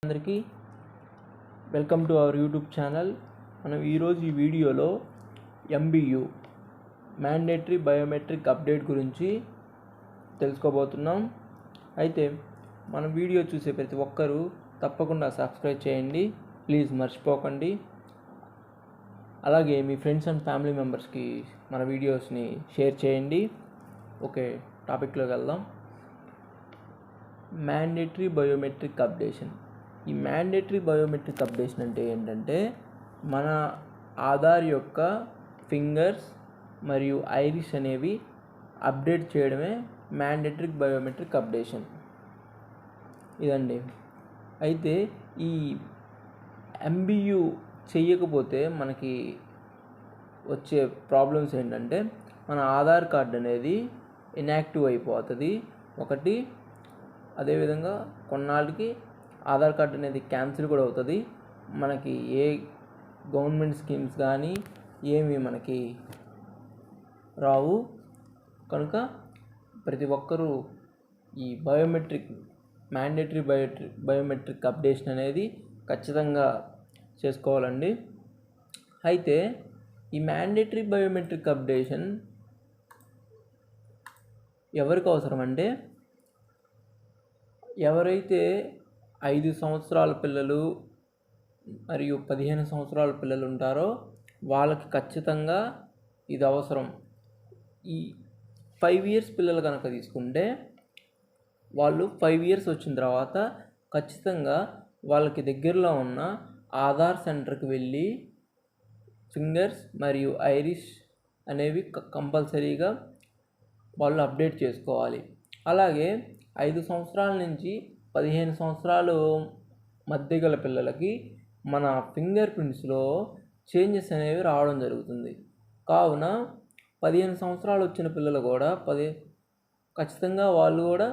అందరికీ welcome to our YouTube channel. మనం ఈరోజు ఈ వీడియోలో MBU మ్యాండేటరీ బయోమెట్రిక్ అప్డేట్ గురించి తెలుసుకోబోతున్నాం. అయితే మన వీడియో చూసే ప్రతి ఒక్కరూ తప్పకుండా సబ్స్క్రైబ్ చేయండి, ప్లీజ్ మర్చిపోకండి. అలాగే మీ ఫ్రెండ్స్ అండ్ ఫ్యామిలీ మెంబర్స్కి మన వీడియోస్ని షేర్ చేయండి. ఓకే, టాపిక్లోకి వెళ్దాం. Mandatory biometric updation. ఈ మ్యాండేటరీ బయోమెట్రిక్ అప్డేషన్ అంటే ఏంటంటే, మన ఆధార్ యొక్క ఫింగర్స్ మరియు ఐరిస్ అనేవి అప్డేట్ చేయడమే మ్యాండేటరీ బయోమెట్రిక్ అప్డేషన్. ఇదండి. అయితే ఈ MBU చెయ్యకపోతే మనకి వచ్చే ప్రాబ్లమ్స్ ఏంటంటే, మన ఆధార్ కార్డ్ అనేది ఇన్యాక్టివ్ అయిపోతుంది ఒకటి. అదేవిధంగా కొన్నాళ్ళకి ఆధార్ కార్డ్ అనేది క్యాన్సిల్ కూడా అవుతుంది. మనకి ఏ గవర్నమెంట్ స్కీమ్స్ కానీ ఏమి మనకి రావు. కనుక ప్రతి ఒక్కరూ ఈ మ్యాండేటరీ బయోమెట్రిక్ అప్డేషన్ అనేది ఖచ్చితంగా చేసుకోవాలండి. అయితే ఈ మ్యాండేటరీ బయోమెట్రిక్ అప్డేషన్ ఎవరికి అవసరం అంటే, ఎవరైతే 5 సంవత్సరాల పిల్లలు మరియు 15 సంవత్సరాల పిల్లలు ఉంటారో వాళ్ళకి ఖచ్చితంగా ఇది అవసరం. ఈ 5 ఇయర్స్ పిల్లలు కనుక తీసుకుంటే, వాళ్ళు 5 ఇయర్స్ వచ్చిన తర్వాత ఖచ్చితంగా వాళ్ళకి దగ్గరలో ఉన్న ఆధార్ సెంటర్కి వెళ్ళి ఫింగర్స్ మరియు ఐరిస్ అనేవి కంపల్సరీగా వాళ్ళు అప్డేట్ చేసుకోవాలి. అలాగే 5 సంవత్సరాల నుంచి 15 సంవత్సరాలు మధ్య గల పిల్లలకి మన ఫింగర్ ప్రింట్స్లో చేంజెస్ అనేవి రావడం జరుగుతుంది. కావున 15 సంవత్సరాలు వచ్చిన పిల్లలు కూడా ఖచ్చితంగా వాళ్ళు కూడా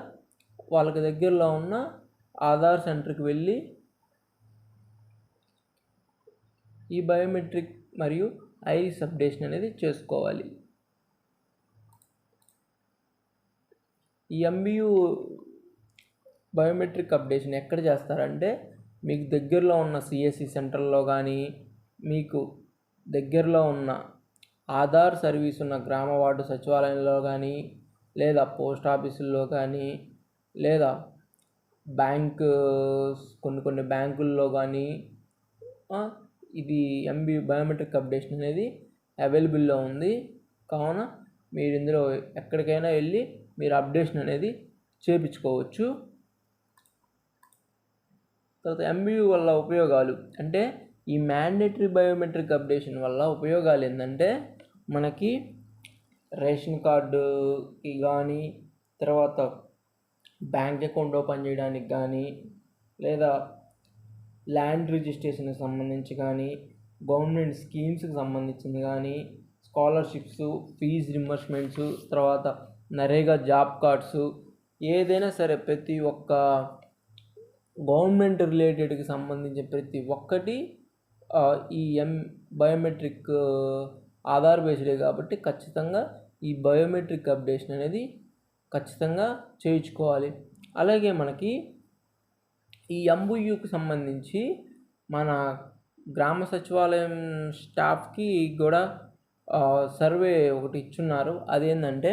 వాళ్ళకి దగ్గరలో ఉన్న ఆధార్ సెంటర్కి వెళ్ళి ఈ బయోమెట్రిక్ మరియు ఐరిస్ అప్డేషన్ అనేది చేసుకోవాలి. ఈ MBU బయోమెట్రిక్ అప్డేషన్ ఎక్కడ చేస్తారంటే, మీకు దగ్గరలో ఉన్న CSC సెంటర్లో కానీ, మీకు దగ్గరలో ఉన్న ఆధార్ సర్వీస్ ఉన్న గ్రామ వార్డు సచివాలయంలో కానీ, లేదా పోస్ట్ ఆఫీసుల్లో కానీ, లేదా కొన్ని బ్యాంకుల్లో కానీ ఇది MBU బయోమెట్రిక్ అప్డేషన్ అనేది అవైలబుల్లో ఉంది. కావున మీరు ఇందులో ఎక్కడికైనా వెళ్ళి మీరు అప్డేషన్ అనేది చేయించుకోవచ్చు. తర్వాత MBU వల్ల ఉపయోగాలు అంటే, ఈ మ్యాండేటరీ బయోమెట్రిక్ అప్డేషన్ వల్ల ఉపయోగాలు ఏంటంటే, మనకి రేషన్ కార్డుకి కానీ, తర్వాత బ్యాంక్ అకౌంట్ ఓపెన్ చేయడానికి కానీ, లేదా ల్యాండ్ రిజిస్ట్రేషన్కి సంబంధించి కానీ, గవర్నమెంట్ స్కీమ్స్కి సంబంధించింది కానీ, స్కాలర్షిప్స్, ఫీజు రింబర్స్మెంట్స్, తర్వాత నరేగా జాబ్ కార్డ్స్, ఏదైనా సరే ప్రతి ఒక్క గవర్నమెంట్ రిలేటెడ్కి సంబంధించిన ప్రతి ఒక్కటి ఈ బయోమెట్రిక్ ఆధార్ బేస్డే కాబట్టి ఖచ్చితంగా ఈ బయోమెట్రిక్ అప్డేషన్ అనేది ఖచ్చితంగా చేయించుకోవాలి. అలాగే మనకి ఈ MBUకి సంబంధించి మన గ్రామ సచివాలయం స్టాఫ్కి కూడా సర్వే ఒకటి ఇచ్చున్నారు. అదేంటంటే,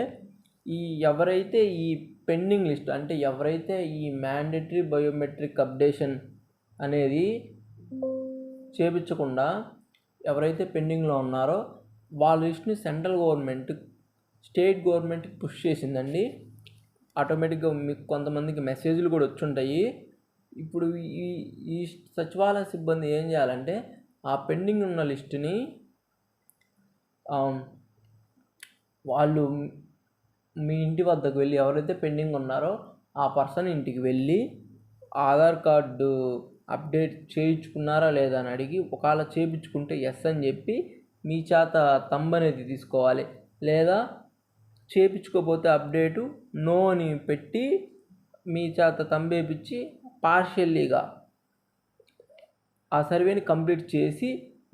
ఎవరైతే ఈ పెండింగ్ లిస్ట్ అంటే ఎవరైతే ఈ మ్యాండేటరీ బయోమెట్రిక్ అప్డేషన్ అనేది చేయించకుండా ఎవరైతే పెండింగ్లో ఉన్నారో వాళ్ళ లిస్ట్ని సెంట్రల్ గవర్నమెంట్, స్టేట్ గవర్నమెంట్కి పుష్ చేసిందండి. ఆటోమేటిక్గా మీకు కొంతమందికి మెసేజ్లు కూడా వచ్చుంటాయి. ఇప్పుడు ఈ సచివాలయ సిబ్బంది ఏం చేయాలంటే, ఆ పెండింగ్ ఉన్న లిస్టుని వాళ్ళు మీ ఇంటి వద్దకు వెళ్ళి, ఎవరైతే పెండింగ్ ఉన్నారో ఆ పర్సన్ ఇంటికి వెళ్ళి ఆధార్ కార్డు అప్డేట్ చేయించుకున్నారా లేదా అని అడిగి, ఒకవేళ చేయించుకుంటే ఎస్ అని చెప్పి మీ చేత తంబ్ అనేది తీసుకోవాలి. లేదా చేయించుకోకపోతే అప్డేటు నో అని పెట్టి మీ చేత తంబ్ వేయించి పార్షియల్లీగా ఆ సర్వేని కంప్లీట్ చేసి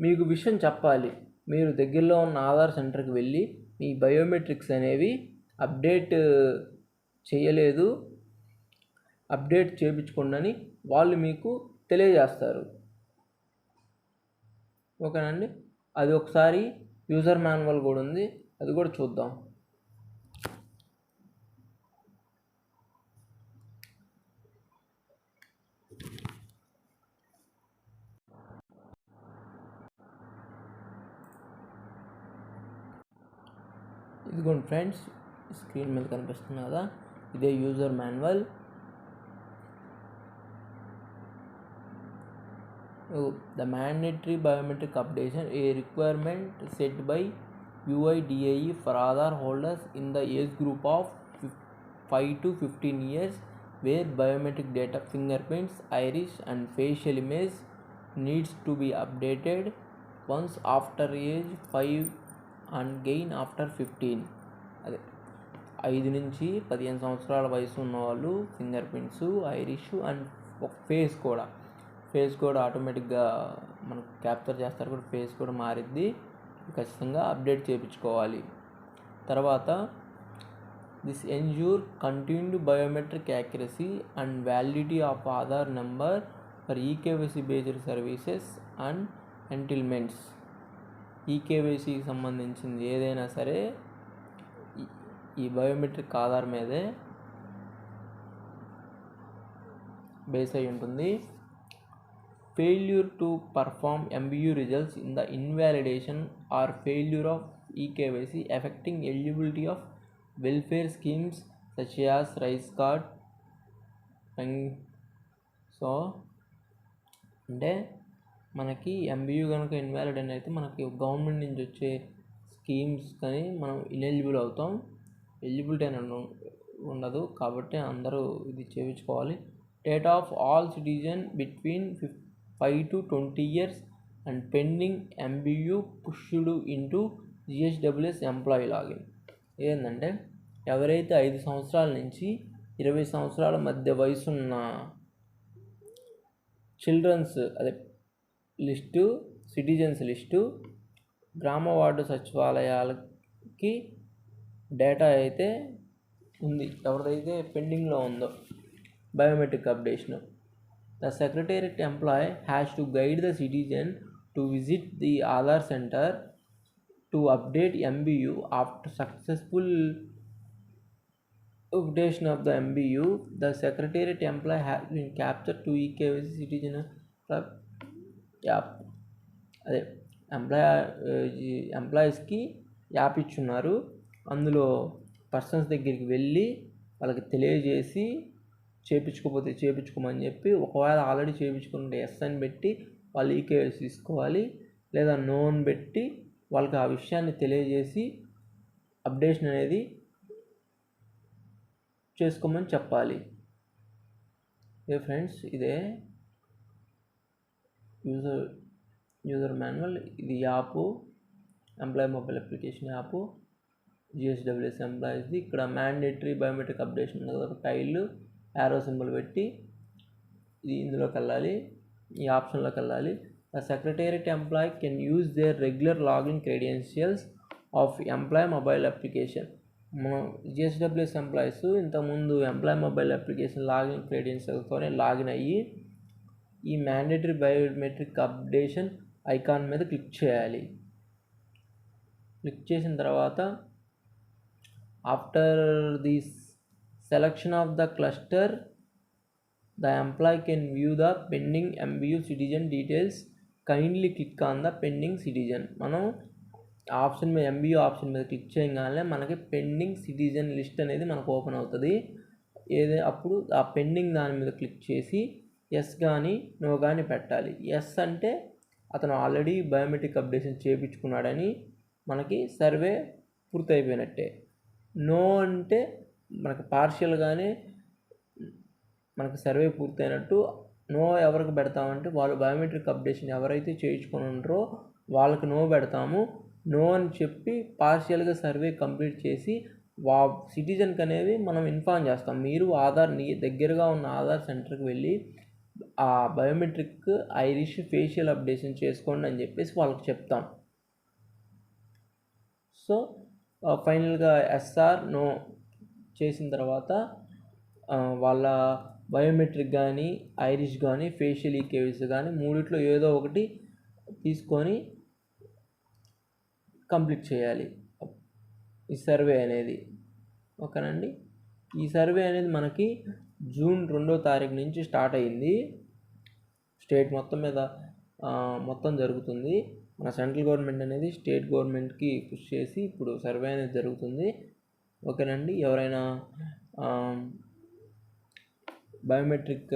మీకు విషయం చెప్పాలి. మీరు దగ్గరలో ఉన్న ఆధార్ సెంటర్కి వెళ్ళి మీ బయోమెట్రిక్స్ అనేవి అప్డేట్ చేయలేదు, అప్డేట్ చేయించుకోండి అని వాళ్ళు మీకు తెలియజేస్తారు. ఓకేనండి, అది ఒకసారి యూజర్ మాన్యువల్ కూడా ఉంది, అది కూడా చూద్దాం. ఇదిగోండి ఫ్రెండ్స్, స్క్రీన్ మీద కనిపిస్తుంది కదా, ఇదే user manual. The mandatory biometric updation, a requirement set by UIDAE for Aadhaar holders in the age group of 5 to 15 years, where biometric data, fingerprints, iris and facial image needs to be updated once after age 5 and again after 15. అదే 5 నుంచి 15 సంవత్సరాల వయసు ఉన్న వాళ్ళు finger prints, Irish and face కూడా ఆటోమేటిక్గా మనకు capture చేస్తారు కూడా, ఫేస్ కూడా మారిద్ది, ఖచ్చితంగా అప్డేట్ చేయించుకోవాలి. తర్వాత this ensure continued biometric accuracy and validity of Aadhaar number for eKYC based services and entitlements. ఈకేవైసీకి సంబంధించింది ఏదైనా సరే ఈ బయోమెట్రిక్ ఆధార్ మీదే బేస్ అయి ఉంటుంది. Failure to perform MBU results in the invalidation or failure of eKYC affecting eligibility of welfare schemes such as rice card. So అంటే మనకి ఎంబీయూ కనుక ఇన్వాలిడ్ అని అయితే మనకి గవర్నమెంట్ నుంచి వచ్చే స్కీమ్స్ కానీ మనం ఇనెలిజిబుల్ అవుతాం, ఎలిజిబిలిటీ అని ఉండదు. కాబట్టి అందరూ ఇది చేయించుకోవాలి. Data of all citizen between 5 to 20 years and pending MBU pushed into GSWS employee login. ఏంటంటే ఎవరైతే 5 సంవత్సరాల నుంచి 20 సంవత్సరాల మధ్య వయసున్న చిల్డ్రన్స్ లిస్టు, సిటిజన్స్ లిస్టు గ్రామ వార్డు సచివాలయాలకి డేటా అయితే ఉంది, ఎవరిదైతే పెండింగ్లో ఉందో biometric updation. The secretariat employee has to guide the citizen to visit the Aadhaar center to update MBU. After successful updation of the MBU, the secretariat employee has been captured to eKYC citizen app. అదే ఎంప్లాయీస్కి app ఇచ్చున్నారు, అందులో persons దగ్గరికి వెళ్ళి వాళ్ళకి తెలియజేసి చేయించుకోకపోతే చేయించుకోమని చెప్పి, ఒకవేళ ఆల్రెడీ చేయించుకుంటే ఎస్ అని పెట్టి వాళ్ళు ఈకేవైసీ తీసుకోవాలి, లేదా నో అని పెట్టి వాళ్ళకి ఆ విషయాన్ని తెలియజేసి అప్డేషన్ అనేది చేసుకోమని చెప్పాలి. ఏ ఫ్రెండ్స్, ఇదే యూజర్ మాన్యువల్. ఇది app, employee mobile application app, GSWS ఎంప్లాయీస్ది. ఇక్కడ మ్యాండేటరీ బయోమెట్రిక్ అప్డేషన్ ఉంది కదా, టైల్ యారో సింబల్ పెట్టి ఇందులోకి వెళ్ళాలి, ఈ ఆప్షన్లోకి వెళ్ళాలి. The secretariat employee can use their regular login credentials of employee mobile application. మనం GSWS ఎంప్లాయీస్ ఇంతకుముందు ఎంప్లాయీ మొబైల్ అప్లికేషన్ లాగిన్ క్రెడెన్షియల్స్తోనే లాగిన్ అయ్యి ఈ మ్యాండేటరీ బయోమెట్రిక్ అప్డేషన్ ఐకాన్ మీద క్లిక్ చేయాలి. క్లిక్ చేసిన తర్వాత after this selection of the cluster, the employee can view the pending MBU citizen details. Kindly click on the pending citizen. మనం option మీద MBU option మీద click చేయగానే మనకి pending citizen list అనేది మనకు ఓపెన్ అవుతుంది. అప్పుడు ఆ పెండింగ్ దాని మీద క్లిక్ చేసి ఎస్ కానీ నో కానీ పెట్టాలి. ఎస్ అంటే అతను ఆల్రెడీ బయోమెట్రిక్ అప్డేషన్ చేయించుకున్నాడని మనకి సర్వే పూర్తయిపోయినట్టే. నో అంటే మనకు పార్షియల్గానే మనకు సర్వే పూర్తయినట్టు. నో ఎవరికి పెడతామంటే వాళ్ళు బయోమెట్రిక్ అప్డేషన్ ఎవరైతే చేయించుకొని ఉంటారో వాళ్ళకి నో పెడతాము. నో అని చెప్పి పార్షియల్గా సర్వే కంప్లీట్ చేసి సిటిజన్కి అనేది మనం ఇన్ఫార్మ్ చేస్తాం. మీరు దగ్గరగా ఉన్న ఆధార్ సెంటర్కి వెళ్ళి ఆ బయోమెట్రిక్ ఐరిష్ ఫేషియల్ అప్డేషన్ చేసుకోండి అని చెప్పేసి వాళ్ళకి చెప్తాం. సో ఫైనల్గా ఎస్ఆర్ నో చేసిన తర్వాత వాళ్ళ బయోమెట్రిక్ కానీ, ఐరిష్ కానీ, ఫేషియల్ ఈకేవీస్ కానీ మూడిట్లో ఏదో ఒకటి తీసుకొని కంప్లీట్ చేయాలి ఈ సర్వే అనేది. ఓకేనండి. ఈ సర్వే అనేది మనకి జూన్ 2వ తారీఖు నుంచి స్టార్ట్ అయ్యింది. స్టేట్ మొత్తం మీద మొత్తం జరుగుతుంది. మన సెంట్రల్ గవర్నమెంట్ అనేది స్టేట్ గవర్నమెంట్కి పుష్ చేసి ఇప్పుడు సర్వే అనేది జరుగుతుంది. ఓకేనండి. ఎవరైనా బయోమెట్రిక్,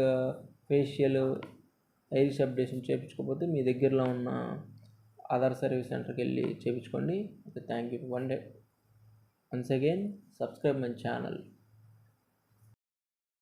ఫేషియల్, ఐరిష్ అప్డేషన్ చేయించుకోకపోతే మీ దగ్గరలో ఉన్న ఆధార్ సర్వీస్ సెంటర్కి వెళ్ళి చేయించుకోండి. Okay, thank you. Once again subscribe my channel.